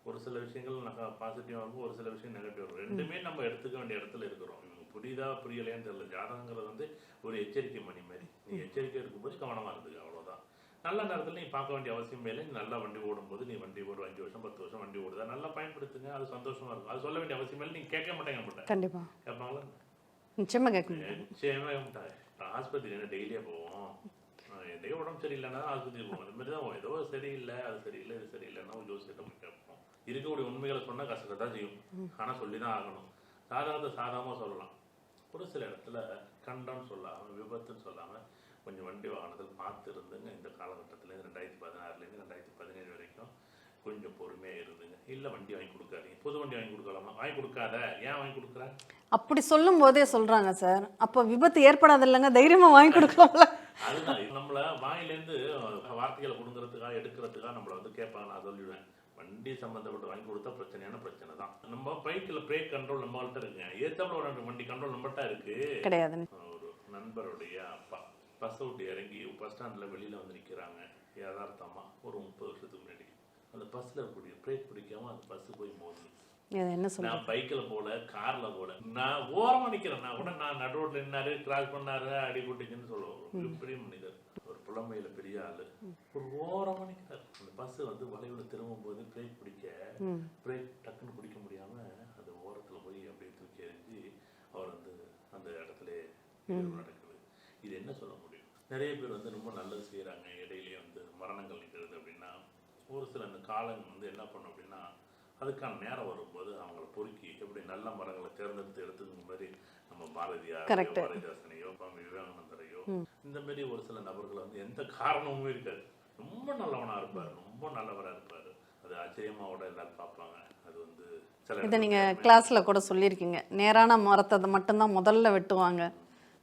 ஒரு சில விஷயங்கள் பாசிட்டிவாக இருக்கும், ஒரு சில விஷயம் நெகட்டிவ் இருக்கும். ரெண்டுமே நம்ம எடுத்துக்க வேண்டிய இடத்துல இருக்கிறோம். புரியுதா புரியலையான்னு தெரியல. ஜாதகங்கிறது வந்து ஒரு எச்சரிக்கை மணி மாதிரி. நீ எச்சரிக்கை இருக்கும்போது கவனமாக இருந்துக்க, அவ்வளோதான். நல்ல நேரத்தில் நீ பார்க்க வேண்டிய அவசியம் இல்லை. நீ நல்லா வண்டி ஓடும்போது நீ வண்டி ஒரு 5 வருஷம் 10 வருஷம் வண்டி ஓடுதா நல்லா பயன்படுத்துங்க, அது சந்தோஷமா இருக்கும். அது சொல்ல வேண்டிய அவசியம் இல்லை. நீங்கள் கேட்க மாட்டேங்க மாட்டேன். கண்டிப்பா கேட்பாங்களா? நிச்சயமா கேட்க நிச்சயமா மாட்டாங்க. ஆஸ்பத்திரி டெய்லியே போவோம். எதையோ உடம்பு சரியில்லைன்னா ஆஸ்பத்திரி போவோம். அது மாதிரி தான் ஏதோ சரியில்லை, அது சரியில்லை, இது சரியில்லைன்னா ஜோசியிட்ட போய் கேட்போம். இருக்கக்கூடிய உண்மைகளை சொன்னால் கஷ்டத்தை தான் செய்யும். ஆனால் சொல்லி தான் ஆகணும். சாதாரணத்தை சாதாரணமாக சொல்லலாம். ஒரு சில இடத்துல கண்டம்னு சொல்லாமல், விபத்துன்னு சொல்லாமல் கொஞ்சம் வண்டி வாகனத்தில் பார்த்து இருந்துங்க. இந்த காலகட்டத்தில் 2016 2017 வரைக்கும் கொஞ்சம் பொறுமையாக இருந்துங்க. இல்லை வண்டி வாங்கி கொடுக்காதீங்க. புது வண்டி வாங்கி கொடுக்கலாமா? வாங்கி கொடுக்காத. ஏன் வாங்கி கொடுக்குற? அப்படி சொல்லும் போதே சொல்றாங்க சார், அப்போ விபத்து ஏற்படாது இல்லைங்க, தைரியமா வாங்கி கொடுக்கலாம்ல. அதுதான் நம்மள வாயிலேருந்து வார்த்தைகளை கொடுங்கறதுக்காக எடுக்கிறதுக்காக நம்மளை வந்து கேட்பாங்க. நான் சொல்லிடுவேன், வண்டி சம்மந்தப்பட்டு வாங்கி கொடுத்தா பிரச்சனையான பிரச்சனை தான். நம்ம பைக்கில் பிரேக் கண்ட்ரோல் நம்மள்கிட்ட இருக்குங்க. ஏத்தாப்புல ஒரு வண்டி கண்ட்ரோல் நம்மகிட்ட இருக்கு கிடையாது. ஒரு நண்பருடைய அப்பா பஸ் விட்டு இறங்கி பஸ் ஸ்டாண்டில் வெளியில் வந்து நிற்கிறாங்க. யதார்த்தமா ஒரு 30 வருஷத்துக்கு முன்னாடி அந்த பஸ்ஸில் இருக்கக்கூடிய பிரேக் பிடிக்காம அந்த பஸ் போய் மோதுது. என்ன சொல்ல, நான் பைக்கில் போல, காரில் போல, நான் ஓரமாக நிற்கிறேன். நான் கூட நான் நடு ரோட்டில் நின்னாரு, கிராஸ் பண்ணாரு, அடி போட்டுச்சுன்னு சொல்லுவோம். பெரிய மனிதர், ஒரு புலமையில பெரிய ஆளு, ஒரு ஓரமாக நிற்கிறார். அந்த பஸ் வந்து வளைவில் திரும்பும் போது பிரேக் பிடிக்க பிரேக் டக்குன்னு பிடிக்க முடியாம அந்த ஓரத்தில் போய் அப்படியே தூக்கி எறிஞ்சு அவர் வந்து அந்த இடத்துல நடக்குது. இது என்ன சொல்ல முடியும்? நிறைய பேர் வந்து ரொம்ப நல்லது செய்கிறாங்க, இடையிலேயே வந்து மரணங்கள் நிற்கிறது அப்படின்னா ஒரு சில அந்த காலங்கள் வந்து என்ன பண்ணும் அப்படின்னா அதுக்கான நேரம் வரும்போது அவங்கள பொறுக்கி எப்படி நல்ல மரங்களை தேர்ந்தெடுத்து எடுத்துக்கிற மாதிரி நம்ம பாரதியாரையோ பாரதிதாசனையோ விவேகானந்தரையோ இந்த மாதிரி ஒரு சில நபர்களை வந்து எந்த காரணமுமே இருக்காது. ரொம்ப நல்லவனா இருப்பார், ரொம்ப நல்லவராக இருப்பார். அது ஆச்சரியமாவோட எல்லாரும் பார்ப்பாங்க. அது வந்து இதை நீங்க கிளாஸ்ல கூட சொல்லியிருக்கீங்க, நேரான மரத்தை மட்டும்தான் முதல்ல வெட்டுவாங்க.